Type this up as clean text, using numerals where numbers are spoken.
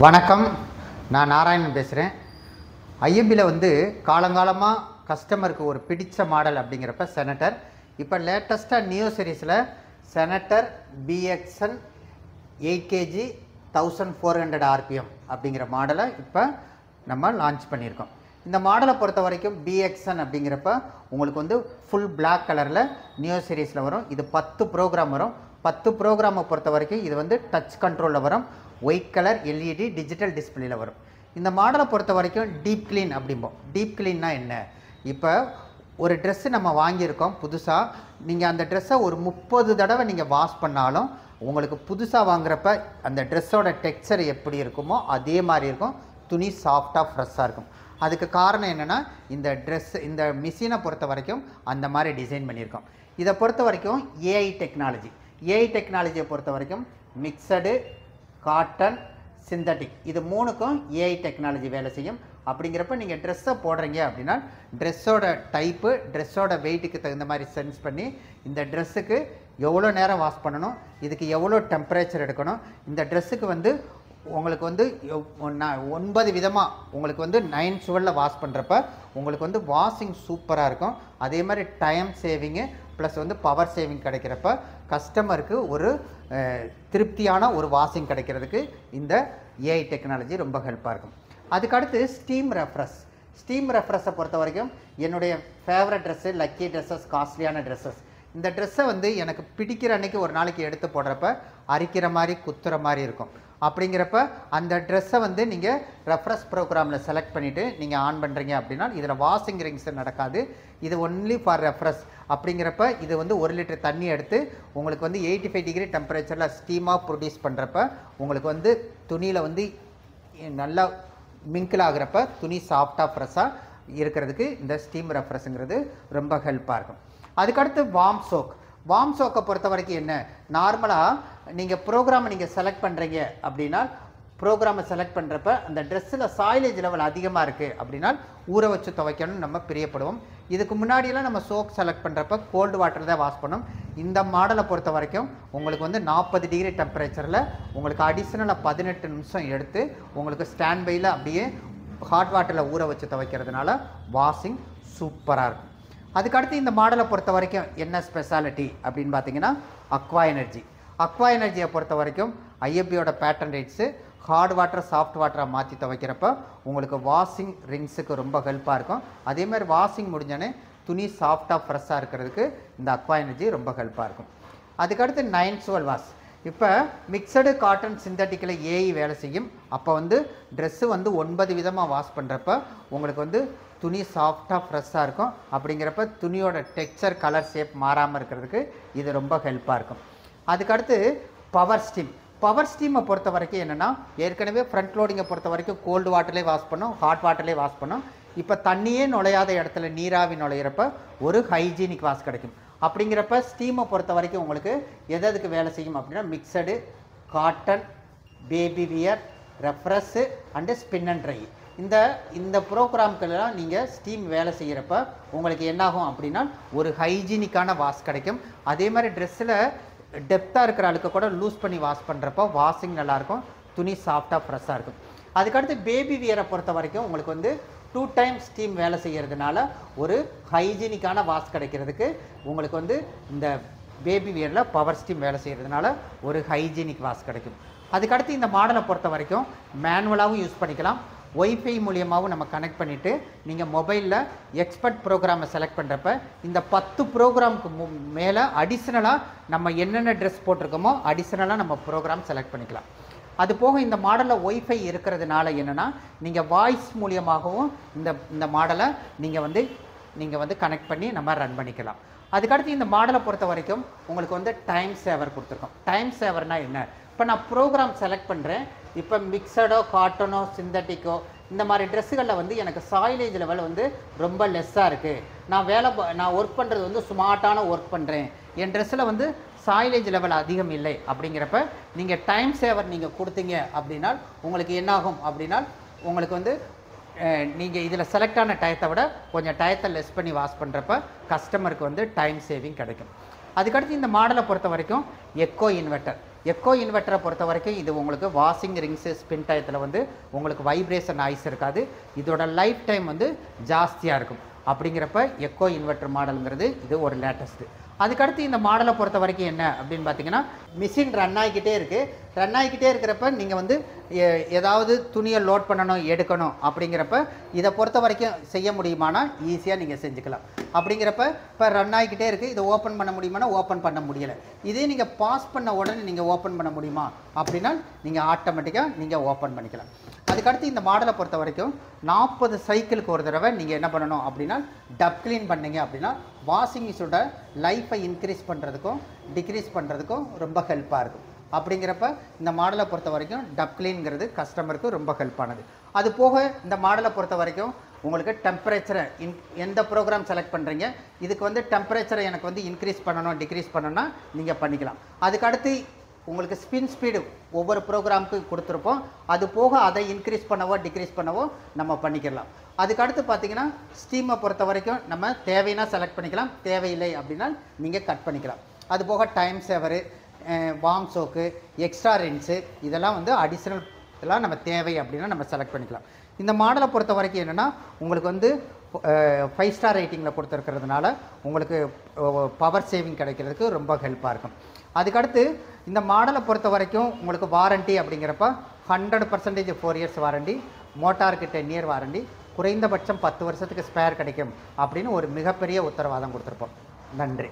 வணக்கம், நான் நாராயணன் பேசுகிறேன். ஐஎம்பியில் வந்து காலங்காலமாக கஸ்டமருக்கு ஒரு பிடிச்ச மாடல் அப்படிங்கிறப்ப செனட்டர். இப்போ லேட்டஸ்ட்டாக நியூ சீரீஸில் செனட்டர் BXN 8kg 1400 RPM அப்படிங்கிற மாடலை இப்போ நம்ம லான்ச் பண்ணியிருக்கோம். இந்த மாடலை பொறுத்த வரைக்கும் BXN அப்படிங்கிறப்ப உங்களுக்கு வந்து ஃபுல் பிளாக் கலரில் நியூ சீரீஸில் வரும். இது 10 ப்ரோக்ராம் வரும். 10 ப்ரோக்ராமை பொறுத்த வரைக்கும் இது வந்து டச் கண்ட்ரோலில் வரும். ஒயிட் கலர் LED டிஜிட்டல் டிஸ்பிளேல வரும். இந்த மாடலை பொறுத்த வரைக்கும் டீப் க்ளீன் அப்படிம்போம். டீப் க்ளீன்னா என்ன? இப்போ ஒரு ட்ரெஸ்ஸு நம்ம வாங்கியிருக்கோம் புதுசாக. நீங்கள் அந்த ட்ரெஸ்ஸை ஒரு 30 தடவை நீங்கள் வாஷ் பண்ணாலும் உங்களுக்கு புதுசாக வாங்குறப்ப அந்த ட்ரெஸ்ஸோட டெக்ஸ்சர் எப்படி இருக்குமோ அதே மாதிரி இருக்கும். துணி சாஃப்டாக ஃப்ரெஷ்ஷாக இருக்கும். அதுக்கு காரணம் என்னென்னா இந்த மிஷினை பொறுத்த வரைக்கும் அந்த மாதிரி டிசைன் பண்ணியிருக்கோம். இதை பொறுத்த வரைக்கும் AI டெக்னாலஜியை பொறுத்த வரைக்கும் மிக்சடு, காட்டன், சிந்தட்டிக், இது மூணுக்கும் AI டெக்னாலஜி வேலை செய்யும். அப்படிங்கிறப்ப நீங்கள் ட்ரெஸ்ஸை போடுறீங்க அப்படின்னா ட்ரெஸ்ஸோட டைப்பு, ட்ரெஸ்ஸோட வெயிட்டுக்கு தகுந்த மாதிரி சென்ஸ் பண்ணி இந்த ட்ரெஸ்ஸுக்கு எவ்வளோ நேரம் வாஷ் பண்ணணும், இதுக்கு எவ்வளோ டெம்பரேச்சர் எடுக்கணும், இந்த ட்ரெஸ்ஸுக்கு வந்து உங்களுக்கு வந்து 9 விதமாக உங்களுக்கு வந்து 9 ஷுவரில் வாஷ் பண்ணுறப்ப உங்களுக்கு வந்து வாஷிங் சூப்பராக இருக்கும். அதே மாதிரி டைம் சேவிங்கு ப்ளஸ் வந்து பவர் சேவிங் கிடைக்கிறப்ப கஸ்டமருக்கு ஒரு திருப்தியான ஒரு வாஷிங் கிடைக்கிறதுக்கு இந்த AI டெக்னாலஜி ரொம்ப ஹெல்ப்பாக இருக்கும். அதுக்கடுத்து ஸ்டீம் ரெஃப்ரெஷை பொறுத்த வரைக்கும் என்னுடைய ஃபேவரட் ட்ரெஸ்ஸு லக்கி ட்ரெஸ்ஸஸ், காஸ்ட்லியான ட்ரெஸ்ஸஸ். இந்த ட்ரெஸ்ஸை வந்து எனக்கு பிடிக்கிற அன்றைக்கி ஒரு நாளைக்கு எடுத்து போடுறப்ப அரிக்கிற மாதிரி குத்துற மாதிரி இருக்கும். அப்படிங்கிறப்ப அந்த ட்ரெஸ்ஸை வந்து நீங்கள் ரெஃப்ரெஷ் ப்ரோக்ராமில் செலக்ட் பண்ணிவிட்டு நீங்கள் ஆன் பண்ணுறீங்க அப்படின்னா இதில் வாஷிங் ரிங்ஸ் நடக்காது. இது ஒன்லி ஃபார் ரெஃப்ரெஷ். அப்படிங்கிறப்ப இது வந்து 1 லிட்டர் தண்ணி எடுத்து உங்களுக்கு வந்து 85 டிகிரி டெம்பரேச்சரில் ஸ்டீமாக ப்ரொடியூஸ் பண்ணுறப்ப உங்களுக்கு வந்து துணியில் வந்து நல்லா மிங்கிள் ஆகிறப்ப துணி சாஃப்டாக ஃப்ரெஷ்ஷாக இருக்கிறதுக்கு இந்த ஸ்டீம் ரெஃப்ரெஷ்ங்கிறது ரொம்ப ஹெல்ப்பாக இருக்கும். அதுக்கடுத்து வார்ம் சோக்கை பொறுத்த வரைக்கும் என்ன, நார்மலாக நீங்கள் ப்ரோக்ராமை நீங்கள் செலக்ட் பண்ணுறீங்க அப்படின்னா ப்ரோக்ராமை செலக்ட் பண்ணுறப்ப அந்த ட்ரெஸ்ஸில் சாயிலேஜ் லெவல் அதிகமாக இருக்குது அப்படின்னா ஊற வச்சு துவைக்கணும்னு நம்ம பிரியப்படுவோம். இதுக்கு முன்னாடியெல்லாம் நம்ம சோக் செலக்ட் பண்ணுறப்ப கோல்டு வாட்டர் தான் வாஷ் பண்ணோம். இந்த மாடலை பொறுத்த வரைக்கும் உங்களுக்கு வந்து 40 டிகிரி டெம்பரேச்சரில் உங்களுக்கு அடிஷ்னலாக 18 நிமிஷம் எடுத்து உங்களுக்கு ஸ்டாண்ட் பையில் அப்படியே ஹாட் வாட்டரில் ஊற வச்சு துவைக்கிறதுனால வாஷிங் சூப்பராக இருக்கும். அதுக்கடுத்து இந்த மாடலை பொறுத்த வரைக்கும் என்ன ஸ்பெஷாலிட்டி அப்படின்னு பார்த்தீங்கன்னா அக்வா எனர்ஜியை பொறுத்த வரைக்கும் ஐஎம்பியோட patent rights hard water soft வாட்டராக மாற்றி துவைக்கிறப்ப உங்களுக்கு வாஷிங் ரிங்ஸுக்கு ரொம்ப ஹெல்ப்பாக இருக்கும். அதேமாதிரி வாஷிங் முடிஞ்சோடனே துணி சாஃப்டாக ஃப்ரெஷ்ஷாக இருக்கிறதுக்கு இந்த அக்வா எனர்ஜி ரொம்ப ஹெல்ப்பாக இருக்கும். அதுக்கடுத்து 9 ஷுவல் வாஷ். இப்போ மிக்சடு, காட்டன், சிந்தட்டிக்கில் AI வேலை செய்யும். அப்போ வந்து ட்ரெஸ்ஸு வந்து 9 விதமாக வாஷ் பண்ணுறப்ப உங்களுக்கு வந்து துணி சாஃப்டாக ஃப்ரெஷ்ஷாக இருக்கும். அப்படிங்கிறப்ப துணியோட டெக்ஸ்சர், கலர், ஷேப் மாறாமல் இருக்கிறதுக்கு இது ரொம்ப ஹெல்ப்பாக இருக்கும். அதுக்கடுத்து பவர் ஸ்டீமை பொறுத்த வரைக்கும் என்னென்னா ஏற்கனவே ஃப்ரண்ட் லோடிங்கை பொறுத்த வரைக்கும் கோல்டு வாட்டர்லேயே வாஷ் பண்ணோம், ஹாட் வாட்டர்லேயே வாஷ் பண்ணோம். இப்போ தண்ணியே நுழையாத இடத்துல நீராவி நுழையிறப்ப ஒரு ஹைஜீனிக் வாஷ் கிடைக்கும். அப்படிங்கிறப்ப ஸ்டீமை பொறுத்த வரைக்கும் உங்களுக்கு எதுக்கு வேலை செய்யும் அப்படின்னா mixed, cotton, baby wear, refresh and spin and dry. இந்த ப்ரோக்ராம்க்கெல்லாம் நீங்கள் ஸ்டீம் வேலை செய்கிறப்ப உங்களுக்கு என்னாகும் அப்படின்னா ஒரு ஹைஜீனிக்கான வாஷ் கிடைக்கும். அதே மாதிரி ட்ரெஸ்ஸில் டெப்த்தாக இருக்கிற ஆளுக்கு கூட லூஸ் பண்ணி வாஷ் பண்ணுறப்போ வாஷிங் நல்லாயிருக்கும், துணி சாஃப்டாக ஃப்ரெஷ்ஷாக இருக்கும். அதுக்கடுத்து பேபி வியரை பொறுத்த வரைக்கும் உங்களுக்கு வந்து 2 டைம் ஸ்டீம் வேலை செய்கிறதுனால ஒரு ஹைஜீனிக்கான வாஷ் கிடைக்கிறதுக்கு உங்களுக்கு வந்து இந்த பேபி வியரில் பவர் ஸ்டீம் வேலை செய்கிறதுனால ஒரு ஹைஜீனிக் வாஷ் கிடைக்கும். அதுக்கடுத்து இந்த மாடலை பொறுத்த வரைக்கும் மேனுவலாகவும் யூஸ் பண்ணிக்கலாம், ஒய்ஃபை மூலியமாகவும் நம்ம கனெக்ட் பண்ணிவிட்டு நீங்கள் மொபைலில் எக்ஸ்பர்ட் ப்ரோக்ராமை செலக்ட் பண்ணுறப்ப இந்த 10 ப்ரோக்ராமுக்கு மேலே அடிஷ்னலாக நம்ம என்னென்ன ட்ரெஸ் போட்டிருக்கோமோ அடிஷ்னலாக நம்ம ப்ரோக்ராம் செலக்ட் பண்ணிக்கலாம். அது போக இந்த மாடலில் ஒய்ஃபை இருக்கிறதுனால என்னென்னா நீங்கள் வாய்ஸ் மூலியமாகவும் இந்த மாடலை நீங்கள் வந்து கனெக்ட் பண்ணி நம்ம ரன் பண்ணிக்கலாம். அதுக்கடுத்து இந்த மாடலை பொறுத்த வரைக்கும் உங்களுக்கு வந்து டைம் சேவர் கொடுத்துருக்கோம். டைம் சேவர்னால் என்ன, இப்போ நான் ப்ரோக்ராம் செலக்ட் பண்ணுறேன். இப்போ மிக்சடோ, காட்டனோ, சிந்தட்டிக்கோ இந்த மாதிரி ட்ரெஸ்ஸுகளில் வந்து எனக்கு சாயிலேஜ் லெவல் வந்து ரொம்ப லெஸ்ஸாக இருக்குது, நான் ஒர்க் பண்ணுறது வந்து ஸ்மார்ட்டான ஒர்க் பண்ணுறேன், என் ட்ரெஸ்ஸில் வந்து சாயிலேஜ் லெவல் அதிகம் இல்லை அப்படிங்கிறப்ப நீங்கள் டைம் சேவர் நீங்கள் கொடுத்தீங்க அப்படின்னா உங்களுக்கு என்னாகும் அப்படின்னா உங்களுக்கு வந்து நீங்கள் இதில் செலக்ட் ஆன டயத்தை விட கொஞ்சம் டயத்தை லெஸ் பண்ணி வாஷ் பண்ணுறப்ப கஸ்டமருக்கு வந்து டைம் சேவிங் கிடைக்கும். அதுக்கடுத்து இந்த மாடலை பொறுத்த வரைக்கும் எக்கோ இன்வெர்ட்டர். எக்கோ இன்வெர்ட்டரை பொறுத்த வரைக்கும் இது உங்களுக்கு வாஷிங் ரிங்ஸு ஸ்பின் டயத்தில் வந்து உங்களுக்கு வைப்ரேஷன் நாய்ஸ் இருக்காது. இதோட லைஃப் டைம் வந்து ஜாஸ்தியாக இருக்கும். அப்படிங்கிறப்ப எக்கோ இன்வெர்ட்டர் மாடலுங்கிறது இது ஒரு லேட்டஸ்ட்டு. அதுக்கடுத்து இந்த மாடலை பொறுத்த வரைக்கும் என்ன அப்படின்னு பார்த்தீங்கன்னா, மிஷின் ரன் ஆகிக்கிட்டே இருக்குது. ரன் ஆகிக்கிட்டே இருக்கிறப்ப நீங்கள் வந்து ஏதாவது துணியை லோட் பண்ணணும், எடுக்கணும் அப்படிங்கிறப்ப இதை பொறுத்த வரைக்கும் செய்ய முடியுமானா ஈஸியாக நீங்கள் செஞ்சுக்கலாம். அப்படிங்கிறப்ப இப்போ ரன் ஆகிக்கிட்டே இருக்குது, இதை ஓப்பன் பண்ண முடியுமானா ஓப்பன் பண்ண முடியலை. இதே நீங்கள் பாஸ் பண்ண உடனே நீங்கள் ஓப்பன் பண்ண முடியுமா அப்படின்னா நீங்கள் ஆட்டோமேட்டிக்காக நீங்கள் ஓப்பன் பண்ணிக்கலாம். அதுக்கடுத்து இந்த மாடலை பொறுத்த வரைக்கும் 40 சைக்கிளுக்கு ஒரு தடவை நீங்கள் என்ன பண்ணணும் அப்படின்னா டப் க்ளீன் பண்ணீங்க அப்படின்னா வாஷிங் மிஷினோட லைஃப்பை இன்க்ரீஸ் பண்ணுறதுக்கும் டிக்ரீஸ் பண்ணுறதுக்கும் ரொம்ப ஹெல்ப்பாக இருக்கும். அப்படிங்கிறப்ப இந்த மாடலை பொறுத்த வரைக்கும் டப் க்ளீன்ங்கிறது கஸ்டமருக்கு ரொம்ப ஹெல்ப்பானது. அது போக இந்த மாடலை பொறுத்த வரைக்கும் உங்களுக்கு டெம்பரேச்சரை எந்த ப்ரோக்ராம் செலக்ட் பண்ணுறீங்க, இதுக்கு வந்து டெம்பரேச்சரை எனக்கு வந்து இன்க்ரீஸ் பண்ணணும் டிக்ரீஸ் பண்ணணும்னா நீங்கள் பண்ணிக்கலாம். அதுக்கடுத்து உங்களுக்கு ஸ்பின் ஸ்பீடு ஒவ்வொரு ப்ரோக்ராமுக்கு கொடுத்துருப்போம். அது போக அதை இன்க்ரீஸ் பண்ணவோ டிக்ரீஸ் பண்ணவோ நம்ம பண்ணிக்கலாம். அதுக்கடுத்து பார்த்தீங்கன்னா ஸ்டீமை பொறுத்த வரைக்கும் நம்ம தேவைன்னா செலக்ட் பண்ணிக்கலாம், தேவையில்லை அப்படின்னா நீங்கள் கட் பண்ணிக்கலாம். அது போக டைம் சேவரு, வார்ம் சோக்கு, எக்ஸ்ட்ரா ரின்ஸு இதெல்லாம் வந்து அடிஷ்னல் இதெல்லாம் நம்ம தேவை அப்படின்னா நம்ம செலக்ட் பண்ணிக்கலாம். இந்த மாடலை பொறுத்த வரைக்கும் என்னென்னா உங்களுக்கு வந்து 5 ஸ்டார் ரேட்டிங்கில் கொடுத்துருக்கிறதுனால உங்களுக்கு பவர் சேவிங் கிடைக்கிறதுக்கு ரொம்ப ஹெல்ப்பாக இருக்கும். அதுக்கடுத்து இந்த மாடலை பொறுத்த வரைக்கும் உங்களுக்கு வாரண்ட்டி அப்படிங்கிறப்ப 100% 4 இயர்ஸ் வாரண்டி, மோட்டாருக்கு 10 இயர் வாரண்டி, குறைந்தபட்சம் 10 வருஷத்துக்கு ஸ்பேர் கிடைக்கும் அப்படின்னு ஒரு மிகப்பெரிய உத்தரவாதம் கொடுத்துருப்போம். நன்றி.